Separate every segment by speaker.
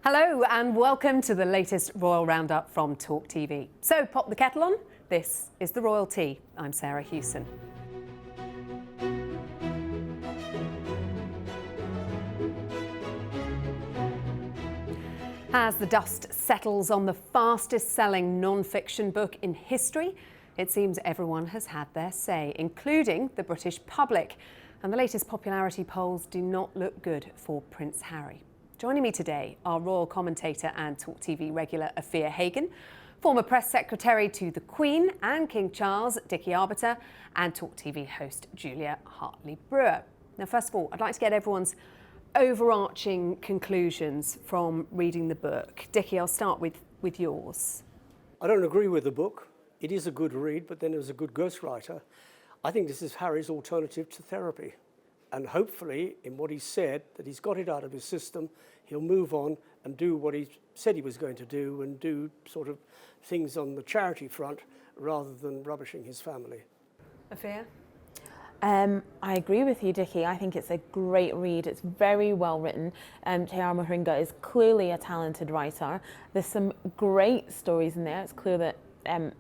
Speaker 1: Hello and welcome to the latest Royal Roundup from TalkTV. So pop the kettle on, this is the Royal Tea. I'm Sarah Hewson. As the dust settles on the fastest selling non-fiction book in history, it seems everyone has had their say, including the British public. And the latest popularity polls do not look good for Prince Harry. Joining me today are royal commentator and TalkTV regular Afua Hagan, former press secretary to the Queen and King Charles, Dickie Arbiter, and TalkTV host Julia Hartley-Brewer. Now, first of all, I'd like to get everyone's overarching conclusions from reading the book. Dickie, I'll start with yours.
Speaker 2: I don't agree with the book. It is a good read, but then there's a good ghostwriter. I think this is Harry's alternative to therapy. And hopefully, in what he said, that he's got it out of his system, he'll move on and do what he said he was going to do and do sort of things on the charity front rather than rubbishing his family.
Speaker 1: Afua?
Speaker 3: I agree with you, Dickie. I think it's a great read. It's very well written. J.R. Mohinga is clearly a talented writer. There's some great stories in there. It's clear that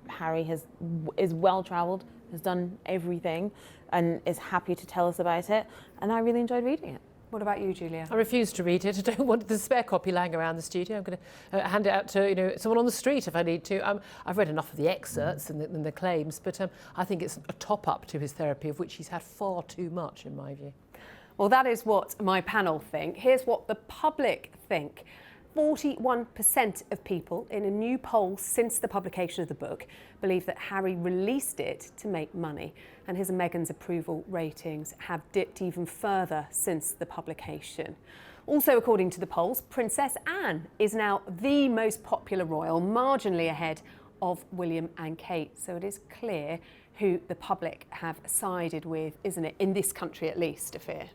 Speaker 3: Harry is well-travelled, has done everything, and is happy to tell us about it. And I really enjoyed reading it. What about you, Julia?
Speaker 4: I refuse to read it. I don't want the spare copy lying around the studio. I'm going to hand it out to someone on the street if I need to. I've read enough of the excerpts and the claims, but I think it's a top-up to his therapy, of which he's had far too much, in my view.
Speaker 1: Well, that is what my panel think. Here's what the public think. 41% of people in a new poll since the publication of the book believe that Harry released it to make money, and his and Meghan's approval ratings have dipped even further since the publication. Also, according to the polls, Princess Anne is now the most popular royal, marginally ahead of William and Kate. So it is clear who the public have sided with, isn't it? In this country, at least, Afua.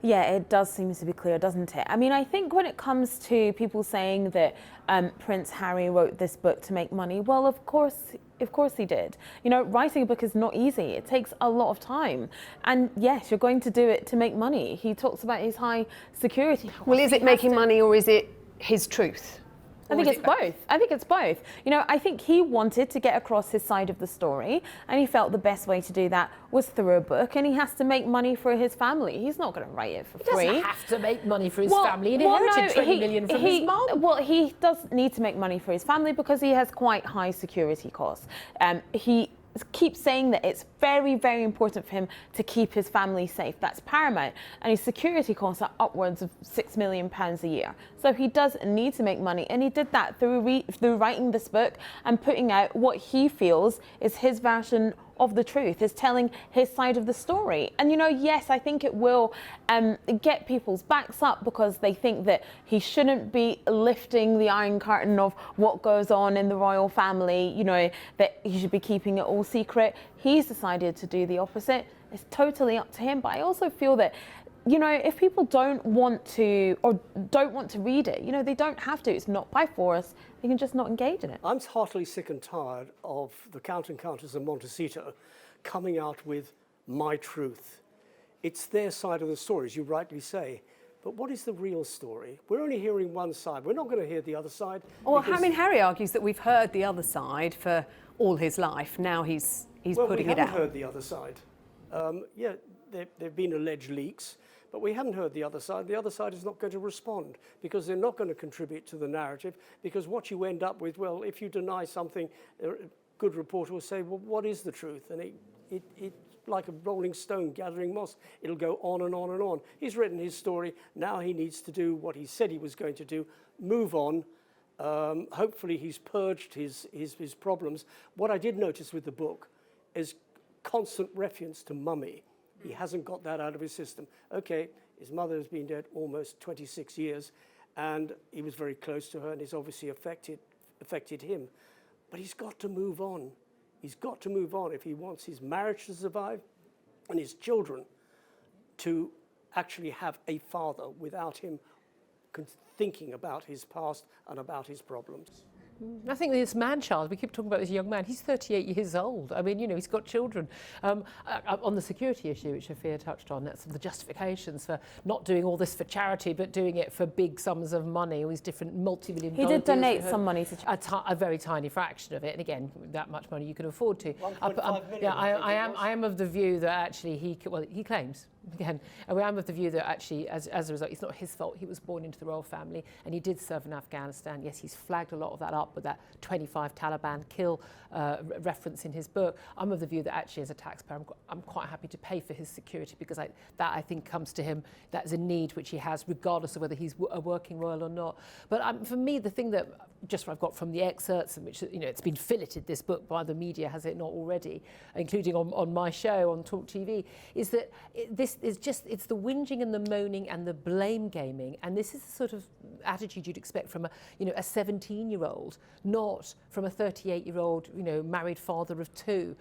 Speaker 3: Yeah, it does seem to be clear, doesn't it? I mean, I think when it comes to people saying that Prince Harry wrote this book to make money, well, of course he did. You know, writing a book is not easy. It takes a lot of time. And yes, you're going to do it to make money. He talks about his high security costs.
Speaker 1: Well, is it making money or is it his truth?
Speaker 3: I think it's both. I think it's both. You know, I think he wanted to get across his side of the story, and he felt the best way to do that was through a book, and he has to make money for his family. He's not going to write it for free.
Speaker 4: He doesn't have to make money for his family. He inherited 20 million from his mum.
Speaker 3: Well, he does need to make money for his family because he has quite high security costs. He keeps saying that it's very, very important for him to keep his family safe. That's paramount. And his security costs are upwards of £6 million a year. So he does need to make money. And he did that through writing this book and putting out what he feels is his version of the truth, is telling his side of the story. And, you know, yes, I think it will get people's backs up because they think that he shouldn't be lifting the iron curtain of what goes on in the royal family, you know, that he should be keeping it all secret. He's decided to do the opposite. It's totally up to him. But I also feel that, you know, if people don't want to read it, you know, they don't have to. It's not by force. They can just not engage in it.
Speaker 2: I'm heartily sick and tired of the Count and Countess of Montecito coming out with my truth. It's their side of the story, as you rightly say. But what is the real story? We're only hearing one side. We're not going to hear the other side.
Speaker 1: Well, I mean, Harry argues that we've heard the other side for all his life. Now he's putting it out.
Speaker 2: We haven't heard the other side. Yeah, there have been alleged leaks. But we haven't heard the other side. The other side is not going to respond because they're not going to contribute to the narrative, because what you end up with, well, if you deny something, a good reporter will say, well, what is the truth? And it's like a rolling stone gathering moss. It'll go on and on and on. He's written his story. Now he needs to do what he said he was going to do, move on. Hopefully he's purged his problems. What I did notice with the book is constant reference to mummy. He hasn't got that out of his system. Okay, his mother has been dead almost 26 years, and he was very close to her, and it's obviously affected him. But he's got to move on. He's got to move on if he wants his marriage to survive and his children to actually have a father without him thinking about his past and about his problems.
Speaker 4: I think this man-child, we keep talking about this young man, he's 38 years old. I mean, you know, he's got children. On the security issue, which Afua touched on, that's the justifications for not doing all this for charity, but doing it for big sums of money, all these different multi-million
Speaker 3: He did donate some money to charity.
Speaker 4: A very tiny fraction of it, and again, that much money you can afford to.
Speaker 2: 1.5 million,
Speaker 4: Yeah,
Speaker 2: I
Speaker 4: I am of the view that actually he claims, again, I am of the view that actually, as a result, it's not his fault. He was born into the royal family, and he did serve in Afghanistan. Yes, he's flagged a lot of that up with that 25 Taliban kill reference in his book. I'm of the view that actually, as a taxpayer, I'm quite happy to pay for his security, because that I think comes to him. That is a need which he has, regardless of whether he's a working royal or not. But for me, the thing that just what I've got from the excerpts, and which, you know, it's been filleted, this book, by the media, has it not already, including on my show on TalkTV, is that this is just, it's the whinging and the moaning and the blame gaming, and this is the sort of attitude you'd expect from a 17-year-old, not from a 38-year-old, you know, married father of two,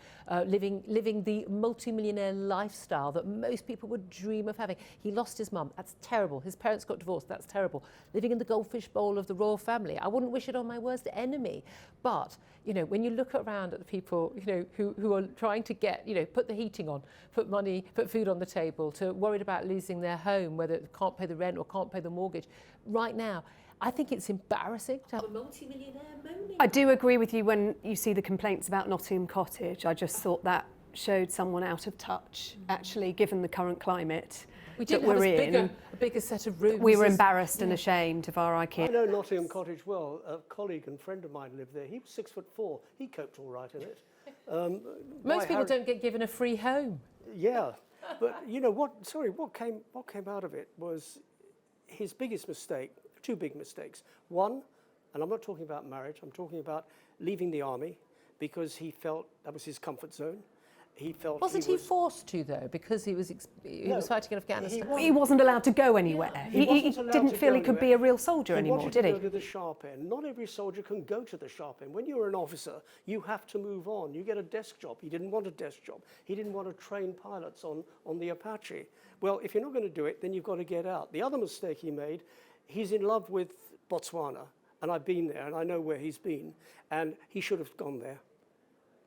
Speaker 4: living the multi-millionaire lifestyle that most people would dream of having. He lost his mum, that's terrible. His parents got divorced, that's terrible. Living in the goldfish bowl of the royal family, I wouldn't wish it on my worst enemy. But, you know, when you look around at the people, you know, who are trying to get, you know, put the heating on, put food on the table, to worried about losing their home, whether they can't pay the rent or can't pay the mortgage, right now, I think it's embarrassing to have a multi-millionaire moaning.
Speaker 1: I do agree with you when you see the complaints about Nottingham Cottage. I just thought that showed someone out of touch, actually, given the current climate
Speaker 4: We
Speaker 1: that
Speaker 4: did
Speaker 1: we're
Speaker 4: have
Speaker 1: in.
Speaker 4: a bigger set of rooms.
Speaker 1: We were embarrassed and ashamed of our
Speaker 2: I
Speaker 1: IKEA.
Speaker 2: know Nottingham Cottage well. A colleague and friend of mine lived there. He was 6'4". He coped all right in it.
Speaker 4: Most people don't get given a free home.
Speaker 2: Yeah, but you know what? Sorry, what came out of it was his biggest mistake. Two big mistakes. One, and I'm not talking about marriage. I'm talking about leaving the army, because he felt that was his comfort zone. He felt
Speaker 4: Wasn't he forced to, though, because he was fighting in Afghanistan?
Speaker 1: He wasn't allowed to go anywhere.
Speaker 2: He
Speaker 1: He
Speaker 2: wasn't allowed
Speaker 1: didn't
Speaker 2: to
Speaker 1: feel
Speaker 2: go
Speaker 1: he could be
Speaker 2: anywhere.
Speaker 1: a real soldier anymore,
Speaker 2: wanted
Speaker 1: did
Speaker 2: to
Speaker 1: he?
Speaker 2: go to the sharp end. Not every soldier can go to the sharp end. When you're an officer, you have to move on. You get a desk job. He didn't want a desk job. He didn't want to train pilots on the Apache. Well, if you're not going to do it, then you've got to get out. The other mistake he made, he's in love with Botswana, and I've been there, and I know where he's been, and he should have gone there,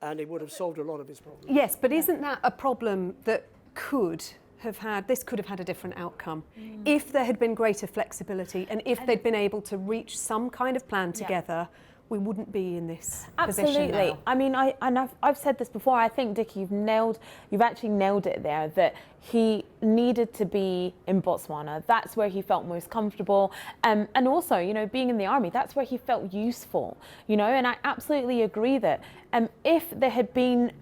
Speaker 2: and it would have solved a lot of his problems.
Speaker 1: Yes, but isn't that a problem that could have had a different outcome if there had been greater flexibility, and if they'd been able to reach some kind of plan together? We wouldn't be in this position
Speaker 3: Absolutely.
Speaker 1: now.
Speaker 3: I mean, I've said this before. I think, Dickie, you've actually nailed it there, that he needed to be in Botswana. That's where he felt most comfortable. And also, you know, being in the army, that's where he felt useful, you know, and I absolutely agree that if there had been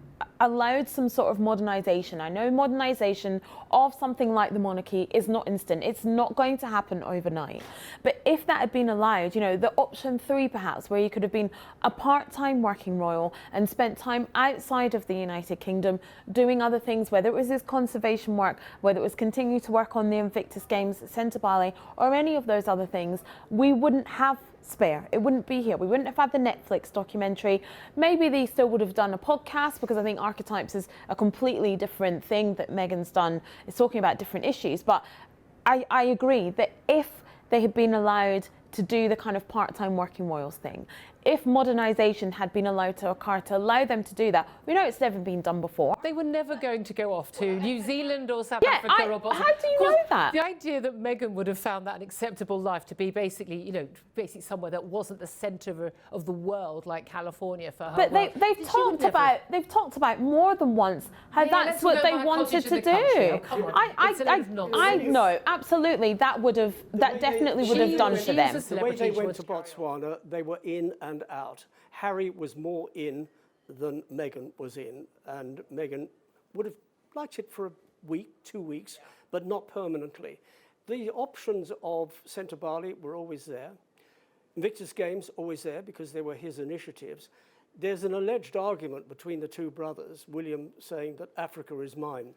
Speaker 3: allowed some sort of modernisation. I know modernisation of something like the monarchy is not instant. It's not going to happen overnight. But if that had been allowed, you know, the option 3 perhaps, where you could have been a part-time working royal and spent time outside of the United Kingdom doing other things, whether it was his conservation work, whether it was continue to work on the Invictus Games, Centre Bali, or any of those other things, we wouldn't have Spare. It wouldn't be here. We wouldn't have had the Netflix documentary. Maybe they still would have done a podcast, because I think Archetypes is a completely different thing that Meghan's done. It's talking about different issues. But I agree that if they had been allowed to do the kind of part-time working royals thing, if modernisation had been allowed to occur, to allow them to do that, we know it's never been done before.
Speaker 4: They were never going to go off to New Zealand or South Africa or Botswana.
Speaker 3: How do you know that?
Speaker 4: The idea that Meghan would have found that an acceptable life to be basically somewhere that wasn't the centre of the world, like California for her.
Speaker 3: But they've talked about more than once how that's what they wanted to do. I know, absolutely, that definitely would have done for them.
Speaker 2: The way they went to Botswana, they were in and out. Harry was more in than Meghan was in, and Meghan would have liked it for a week, 2 weeks, but not permanently. The options of Centre Bali were always there. Invictus Games, always there, because they were his initiatives. There's an alleged argument between the two brothers, William saying that Africa is mine.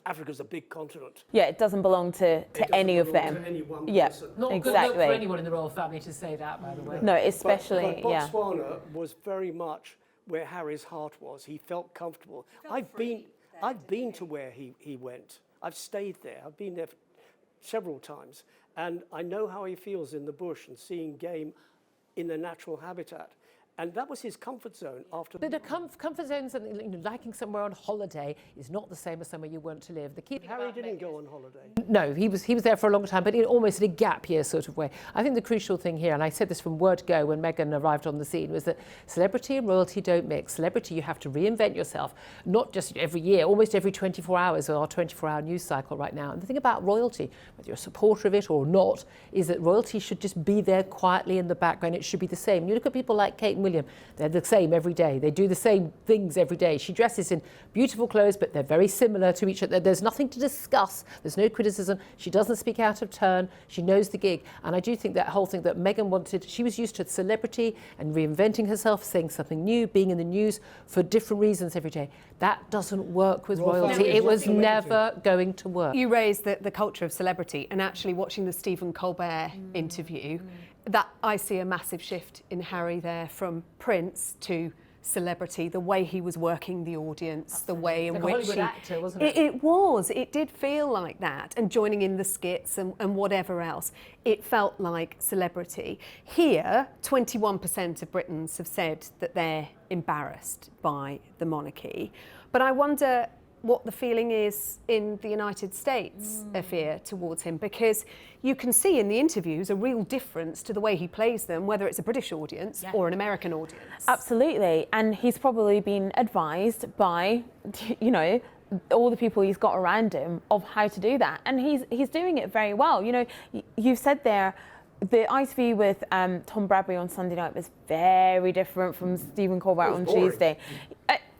Speaker 2: Africa's a big continent.
Speaker 3: Yeah, it doesn't belong to any of them.
Speaker 2: To any one
Speaker 3: Yeah,
Speaker 2: person.
Speaker 4: Not
Speaker 3: exactly.
Speaker 4: good luck for anyone in the royal family to say that, by the way.
Speaker 3: No, especially,
Speaker 2: but Botswana was very much where Harry's heart was. He felt comfortable. I've been to where he went. I've stayed there. I've been there several times, and I know how he feels in the bush and seeing game in their natural habitat. And that was his comfort zone after
Speaker 4: The comfort zone, something liking somewhere on holiday, is not the same as somewhere you want to live. The key thing
Speaker 2: Harry
Speaker 4: about
Speaker 2: didn't
Speaker 4: Meghan
Speaker 2: go
Speaker 4: is-
Speaker 2: on holiday.
Speaker 4: No, he was there for a long time, but in almost in a gap year sort of way. I think the crucial thing here, and I said this from word go when Meghan arrived on the scene, was that celebrity and royalty don't mix. Celebrity, you have to reinvent yourself, not just every year, almost every 24 hours, or our 24-hour news cycle right now. And the thing about royalty, whether you're a supporter of it or not, is that royalty should just be there quietly in the background. It should be the same. You look at people like Kate and William, they're the same every day. They do the same things every day. She dresses in beautiful clothes, but they're very similar to each other. There's nothing to discuss. There's no criticism. She doesn't speak out of turn. She knows the gig. And I do think that whole thing that Meghan wanted, she was used to celebrity and reinventing herself, saying something new, being in the news for different reasons every day. That doesn't work with royalty. It was never going to work.
Speaker 1: You raised the culture of celebrity, and actually watching the Stephen Colbert interview, that I see a massive shift in Harry there from Prince to celebrity, the way he was working the audience, the way in
Speaker 4: Like a
Speaker 1: which
Speaker 4: Hollywood
Speaker 1: he...
Speaker 4: actor, wasn't it?
Speaker 1: It was. It did feel like that, and joining in the skits and whatever else. It felt like celebrity. Here, 21% of Britons have said that they're embarrassed by the monarchy. But I wonder what the feeling is in the United States, Afua, towards him, because you can see in the interviews a real difference to the way he plays them, whether it's a British audience or an American audience.
Speaker 3: Absolutely, and he's probably been advised by, you know, all the people he's got around him of how to do that, and he's doing it very well. You know, you've said there, the interview with Tom Bradbury on Sunday night was very different from Stephen Colbert on Tuesday.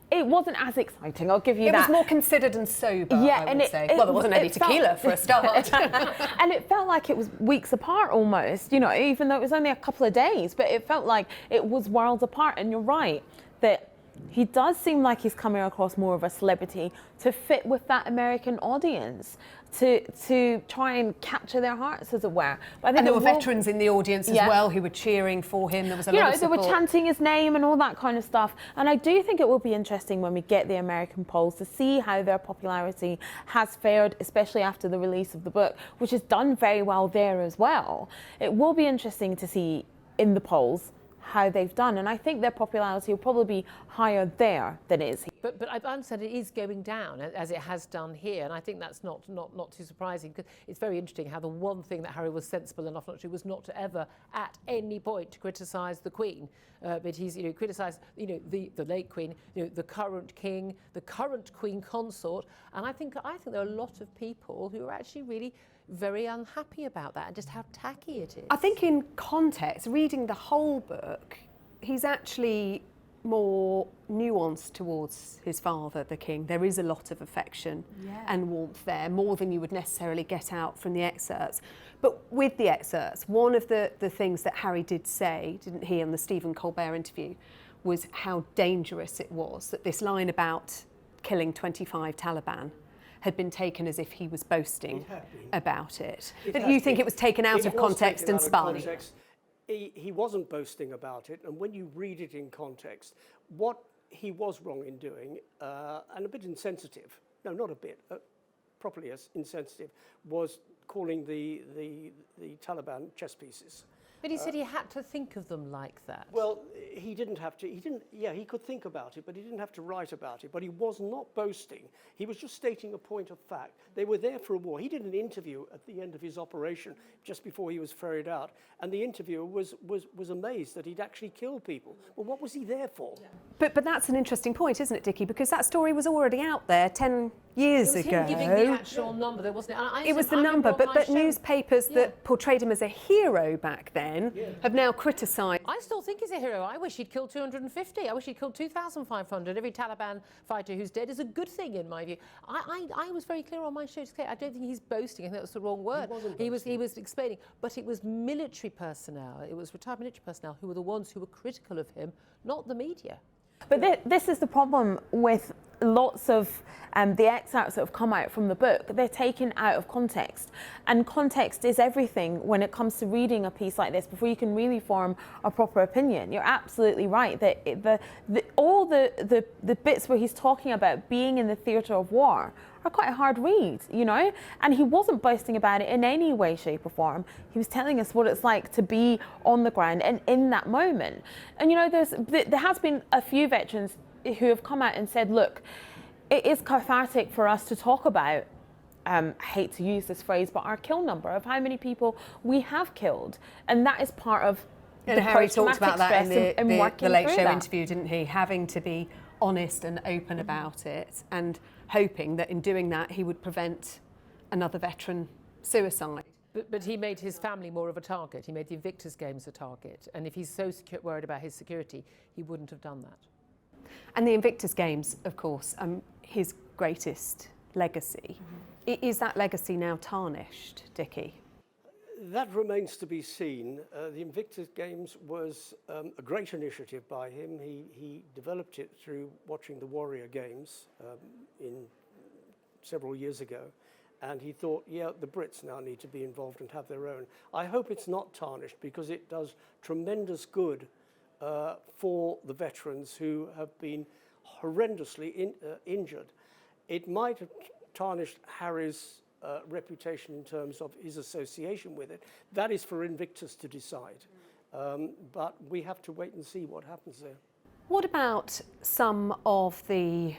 Speaker 3: It wasn't as exciting, I'll give you that.
Speaker 1: It was more considered and sober,
Speaker 3: Yeah,
Speaker 1: I
Speaker 3: and
Speaker 1: would say. Well, there wasn't any tequila for a start.
Speaker 3: And it felt like it was weeks apart almost, you know, even though it was only a couple of days, but it felt like it was worlds apart. And you're right, that he does seem like he's coming across more of a celebrity to fit with that American audience, to try and capture their hearts, as it were. But I think
Speaker 1: And there were veterans in the audience as well who were cheering for him. There was a lot of support.
Speaker 3: They were chanting his name and all that kind of stuff. And I do think it will be interesting when we get the American polls to see how their popularity has fared, especially after the release of the book, which has done very well there as well. It will be interesting to see in the polls how they've done, and I think their popularity will probably be higher there than it is here.
Speaker 4: But I understand it is going down, as it has done here, and I think that's not too surprising, because it's very interesting how the one thing that Harry was sensible enough not to do was not to ever, at any point, to criticise the Queen. But he's, criticised, the late Queen, the current King, the current Queen consort, and I think there are a lot of people who are actually really very unhappy about that and just how tacky it is.
Speaker 1: I think in context, reading the whole book, he's actually more nuanced towards his father, the king. There is a lot of affection and warmth there, more than you would necessarily get out from the excerpts. But with the excerpts, one of the things that Harry did say, didn't he, on the Stephen Colbert interview, was how dangerous it was, that this line about killing 25 Taliban had been taken as if he was boasting about it. But you think it was taken out of context and spun?
Speaker 2: He wasn't boasting about it, and when you read it in context, what he was wrong in doing, and a bit insensitive, no, not a bit, properly as insensitive, was calling the Taliban chess pieces.
Speaker 4: But he said he had to think of them like that.
Speaker 2: Well, he didn't have to. He could think about it, but he didn't have to write about it. But he was not boasting. He was just stating a point of fact. They were there for a war. He did an interview at the end of his operation, just before he was ferried out, and the interviewer was amazed that he'd actually killed people. Well, what was he there for?
Speaker 1: But that's an interesting point, isn't it, Dickie? Because that story was already out there 10 years ago.
Speaker 4: Him giving the actual number, there wasn't it?
Speaker 1: It was the number, but newspapers that portrayed him as a hero back then have now criticised.
Speaker 4: I still think he's a hero. I wish he'd killed 250. I wish he'd killed 2,500. Every Taliban fighter who's dead is a good thing, in my view. I was very clear on my show today. I don't think he's boasting. I think that's the wrong word. He was explaining. But it was military personnel, it was retired military personnel who were the ones who were critical of him, not the media.
Speaker 3: But this is the problem with lots of the excerpts that have come out from the book, they're taken out of context. And context is everything when it comes to reading a piece like this before you can really form a proper opinion. You're absolutely right that all the bits where he's talking about being in the theatre of war are quite a hard read, you know? And he wasn't boasting about it in any way, shape or form. He was telling us what it's like to be on the ground and in that moment. And you know, there has been a few veterans who have come out and said, look, it is cathartic for us to talk about, I hate to use this phrase, but our kill number of how many people we have killed. And that is part of
Speaker 1: and
Speaker 3: the
Speaker 1: Harry talked about that in the Late Show
Speaker 3: that
Speaker 1: interview, didn't he? Having to be honest and open about it, and hoping that in doing that he would prevent another veteran suicide.
Speaker 4: But he made his family more of a target. He made the Invictus Games a target. And if he's so worried about his security, he wouldn't have done that.
Speaker 1: And the Invictus Games, of course, his greatest legacy. Is that legacy now tarnished, Dickie?
Speaker 2: That remains to be seen. The Invictus Games was a great initiative by him. He developed it through watching the Warrior Games several years ago. And he thought, yeah, the Brits now need to be involved and have their own. I hope it's not tarnished because it does tremendous good for the veterans who have been horrendously injured. It might have tarnished Harry's reputation in terms of his association with it. That is for Invictus to decide. But we have to wait and see what happens there.
Speaker 1: What about some of the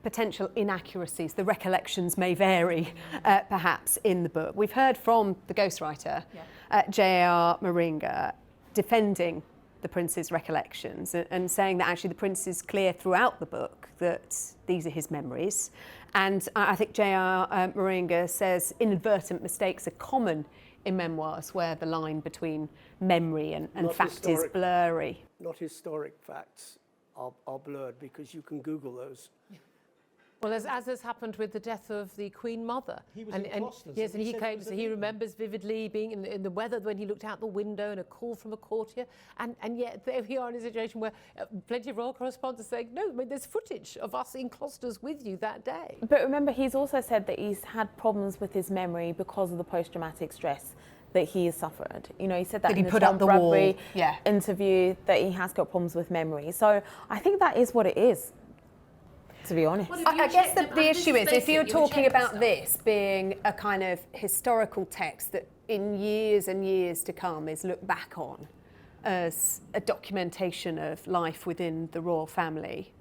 Speaker 1: potential inaccuracies? The recollections may vary, perhaps, in the book. We've heard from the ghostwriter, J.R. Moringa, defending the prince's recollections and saying that actually the prince is clear throughout the book that these are his memories. And I think J.R. Moringa says inadvertent mistakes are common in memoirs where the line between memory and fact is blurry.
Speaker 2: Not historic facts are blurred because you can Google those.
Speaker 4: Well, as has happened with the death of the Queen Mother.
Speaker 2: He was in Gloucester.
Speaker 4: Yes, and he claims that he remembers vividly being in the weather when he looked out the window and a call from a courtier. And yet there we are in a situation where plenty of royal correspondents are saying, no, I mean, there's footage of us in Closters with you that day.
Speaker 3: But remember, he's also said that he's had problems with his memory because of the post-traumatic stress that he has suffered. You know, he said that in the Tom Bradbury interview, that he has got problems with memory. So I think that is what it is, to be honest.
Speaker 1: I guess the issue is, if you're talking about this being a kind of historical text that in years and years to come is looked back on as a documentation of life within the royal family,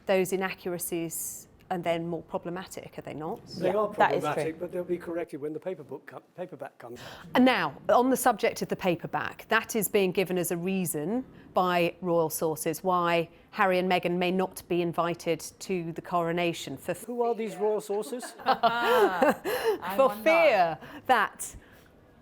Speaker 1: those inaccuracies are then more problematic, are they not?
Speaker 2: They are problematic, but they'll be corrected when the paperback comes out.
Speaker 1: And now, on the subject of the paperback, that is being given as a reason by royal sources why Harry and Meghan may not be invited to the coronation.
Speaker 2: Who are these royal sources?
Speaker 1: For fear that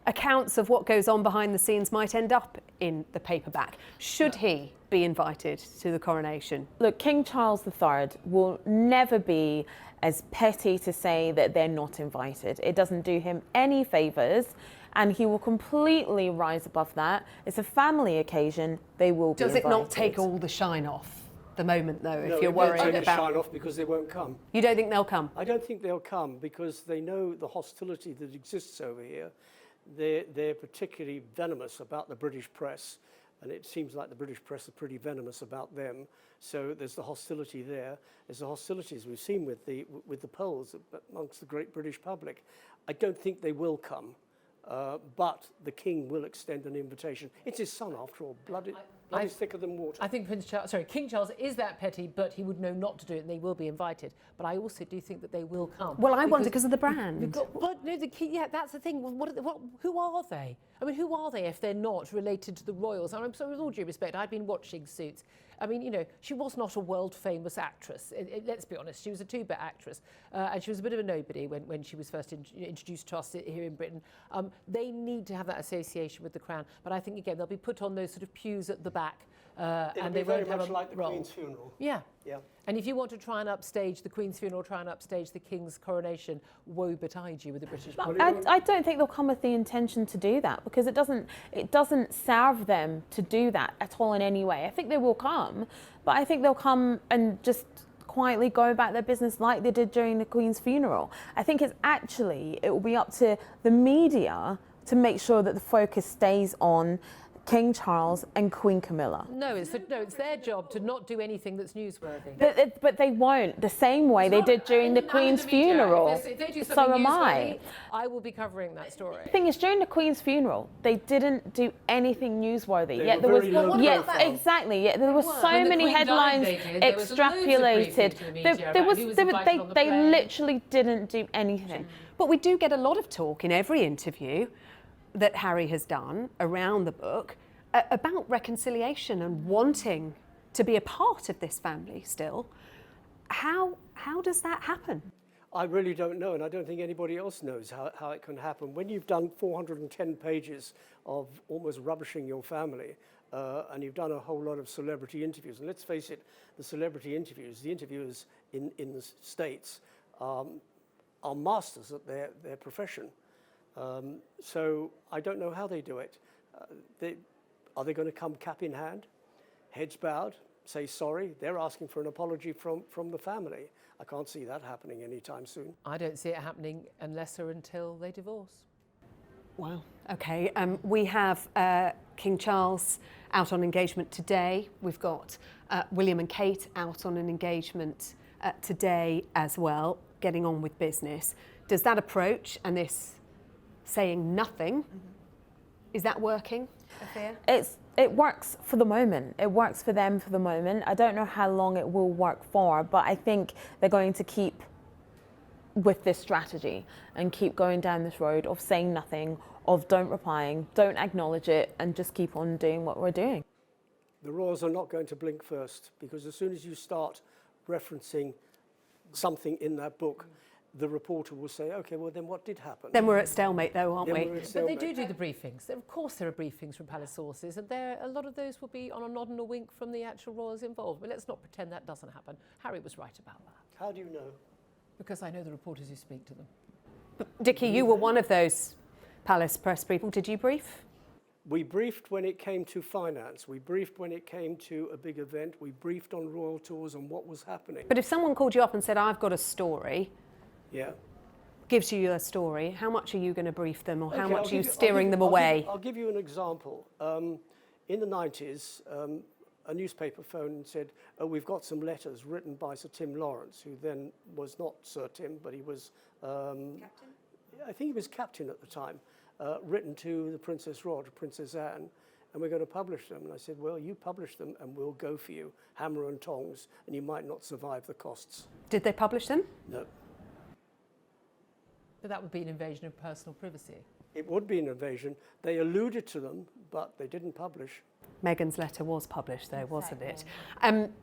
Speaker 1: accounts of what goes on behind the scenes might end up in the paperback. Should he be invited to the coronation?
Speaker 3: Look, King Charles III will never be as petty to say that they're not invited. It doesn't do him any favours, and he will completely rise above that. It's a family occasion. They will be invited.
Speaker 1: Does it not take all the shine off the moment, though,
Speaker 2: No,
Speaker 1: if you're worrying
Speaker 2: take
Speaker 1: about...
Speaker 2: the shine off because they won't come.
Speaker 1: You don't think they'll come?
Speaker 2: I don't think they'll come because they know the hostility that exists over here. They're particularly venomous about the British press, and it seems like the British press are pretty venomous about them. So there's the hostility there. There's the hostilities we've seen with the polls amongst the great British public. I don't think they will come, but the King will extend an invitation. It's his son, after all. Blood is thicker than water.
Speaker 4: I think King Charles is that petty, but he would know not to do it, and they will be invited. But I also do think that they will come.
Speaker 1: Well, I wonder because of the brand.
Speaker 4: But no, the King. Yeah, that's the thing. Who are they? I mean, who are they if they're not related to the royals? And I'm sorry, with all due respect, I've been watching Suits. I mean, you know, she was not a world-famous actress. Let's be honest, she was a two-bit actress, and she was a bit of a nobody when she was first introduced to us here in Britain. They need to have that association with the crown, but I think, again, they'll be put on those sort of pews at the back, and they won't have a
Speaker 2: like the
Speaker 4: role.
Speaker 2: Queen's funeral.
Speaker 4: Yeah.
Speaker 2: Yeah.
Speaker 4: And if you want to try and upstage the Queen's funeral, try and upstage the King's coronation, woe betide you with the British public.
Speaker 3: I don't think they'll come with the intention to do that because it doesn't serve them to do that at all in any way. I think they will come, but I think they'll come and just quietly go about their business like they did during the Queen's funeral. I think it will be up to the media to make sure that the focus stays on King Charles and Queen Camilla.
Speaker 4: No, it's their job to not do anything that's newsworthy.
Speaker 3: But they won't, the same way they did during the Queen's funeral.
Speaker 4: If they do
Speaker 3: So
Speaker 4: something
Speaker 3: am I.
Speaker 4: I will be covering that story.
Speaker 3: The thing is, during the Queen's funeral, they didn't do anything newsworthy.
Speaker 2: They
Speaker 3: Yet
Speaker 2: were
Speaker 3: there was,
Speaker 2: very low
Speaker 3: yes,
Speaker 2: profile.
Speaker 3: exactly. Yet there were so
Speaker 4: When the
Speaker 3: many
Speaker 4: Queen died,
Speaker 3: headlines
Speaker 4: they did. There was loads of
Speaker 3: extrapolated.
Speaker 4: briefing to the media about who was invited on the
Speaker 3: They
Speaker 4: plane.
Speaker 3: literally didn't do anything.
Speaker 1: But we do get a lot of talk in every interview that Harry has done around the book about reconciliation and wanting to be a part of this family still. How does that happen?
Speaker 2: I really don't know, and I don't think anybody else knows how it can happen. When you've done 410 pages of almost rubbishing your family, and you've done a whole lot of celebrity interviews, and let's face it, the celebrity interviews, the interviewers in the States are masters at their profession. So I don't know how they do it. Are they going to come cap in hand, heads bowed, say sorry? They're asking for an apology from the family. I can't see that happening anytime soon.
Speaker 4: I don't see it happening unless or until they divorce.
Speaker 1: Wow. Okay. We have King Charles out on engagement today. We've got William and Kate out on an engagement today as well, getting on with business. Does that approach and this saying nothing, is that working, Afua?
Speaker 3: It works for the moment. It works for them for the moment. I don't know how long it will work for, but I think they're going to keep with this strategy and keep going down this road of saying nothing, of don't replying, don't acknowledge it, and just keep on doing what we're doing.
Speaker 2: The royals are not going to blink first, because as soon as you start referencing something in that book, the reporter will say, okay, well then what did happen?
Speaker 1: Then we're at stalemate though, aren't
Speaker 2: Then
Speaker 1: we?
Speaker 2: we're at
Speaker 4: But
Speaker 2: stalemate.
Speaker 4: they do the briefings. Of course there are briefings from palace sources, and a lot of those will be on a nod and a wink from the actual royals involved. But let's not pretend that doesn't happen. Harry was right about that.
Speaker 2: How do you know?
Speaker 4: Because I know the reporters who speak to them.
Speaker 1: Dickie, you were one of those palace press people. Did you brief?
Speaker 2: We briefed when it came to finance. We briefed when it came to a big event. We briefed on royal tours and what was happening.
Speaker 1: But if someone called you up and said, I've got a story,
Speaker 2: Yeah.
Speaker 1: gives you your story, how much are you going to brief them, or how
Speaker 2: Okay,
Speaker 1: much are you steering them away?
Speaker 2: I'll give you an example. In the 90s, a newspaper phoned and said, oh, we've got some letters written by Sir Tim Lawrence, who then was not Sir Tim, but he was... Captain? I think he was captain at the time, written to the Princess Royal, to Princess Anne, and we're going to publish them. And I said, well, you publish them and we'll go for you, hammer and tongs, and you might not survive the costs.
Speaker 1: Did they publish them?
Speaker 2: No.
Speaker 4: But that would be an invasion of personal privacy.
Speaker 2: It would be an invasion. They alluded to them, but they didn't publish.
Speaker 1: Meghan's letter was published though, wasn't it?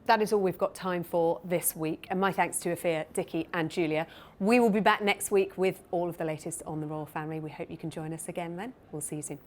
Speaker 1: That is all we've got time for this week. And my thanks to Afua, Dickie and Julia. We will be back next week with all of the latest on the royal family. We hope you can join us again then. We'll see you soon.